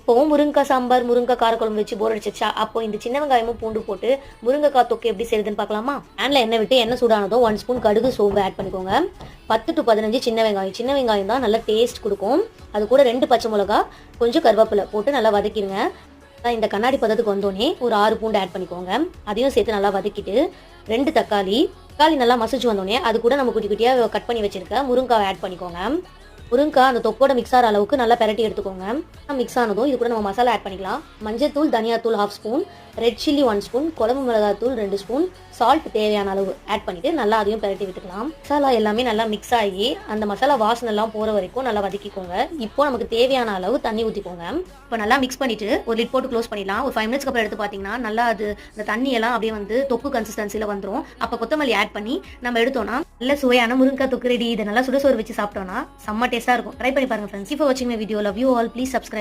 இப்போவும் முருங்கைக்காய் சாம்பார், முருங்கைக்காய் காரக்குழம்பு வச்சு போர் அடிச்சிச்சா, அப்போ இந்த சின்ன வெங்காயமும் பூண்டு போட்டு முருங்கைக்காய் தொக்கு எப்படி செய்யுதுன்னு பார்க்கலாமா? பேன்ல எண்ணெய் விட்டு எண்ணெய் சூடானதும் 1 ஸ்பூன் கடுகு, சோம்பு ஆட் பண்ணிக்கோங்க. 10 to 15 சின்ன வெங்காயம் தான் நல்ல டேஸ்ட் கொடுக்கும். அது கூட 2 பச்சை மிளகா, கொஞ்சம் கருவேப்பிலை போட்டு நல்லா வதக்கிடுங்க. இந்த கண்ணாடி பதத்துக்கு வந்தோடனே ஒரு 6 பூண்டு ஆட் பண்ணிக்கோங்க. அதையும் சேர்த்து நல்லா வதக்கிட்டு 2 தக்காளி நல்லா மசிச்சு வந்தோடனே அது கூட நம்ம குட்டி குட்டியாக கட் பண்ணி வச்சிருக்க முருங்கைக்காய் ஆட் பண்ணிக்கோங்க. முருங்கைக்காய் அந்த தொக்கோட மிக்ஸ் ஆகிற அளவுக்கு நல்லா பெரட்டி எடுத்துக்கோங்க. மிக்ஸ் ஆனதும் இது கூட நம்ம மசாலா ஆட் பண்ணிக்கலாம். மஞ்சள் தூள், தனியா தூள் 1/2 ஸ்பூன், ரெட் சில்லி 1 ஸ்பூன், குழம்பு மிளகாய் தூள் 2 ஸ்பூன், சால்ட் தேவையான அளவு ஆட் பண்ணிட்டு நல்லா அதையும் பெரட்டி விட்டுக்கலாம். மசாலா எல்லாமே நல்லா மிக்ஸ் ஆகி அந்த மசாலா வாசனை எல்லாம் போற வரைக்கும் நல்லா வதக்கிக்கோங்க. இப்போ நமக்கு தேவையான அளவு தண்ணி ஊற்றிக்கோங்க. இப்போ நல்லா மிக்ஸ் பண்ணிட்டு ஒரு லிட் போட்டு க்ளோஸ் பண்ணிடலாம். ஒரு 5 மினிட்ஸ்க்கு அப்புறம் எடுத்து பார்த்தீங்கன்னா நல்லா அது அந்த தண்ணி எல்லாம் அப்படியே வந்து தொக்கு கன்சிஸ்டன்சில வந்துடும். அப்போ கொத்தமல்லி ஆட் பண்ணி நம்ம எடுத்தோம்னா நல்ல சுவையான முருங்கைக்காய் தொக்கு ரெடி. இதை நல்லா சுடசோறு வச்சு சாப்பிட்டோம்னா செம்ம டேஸ்டா இருக்கும். ட்ரை பண்ணி பாருங்க ஃப்ரெண்ட்ஸ். இப்போ வாட்சிங் my video. Love you all. Please subscribe.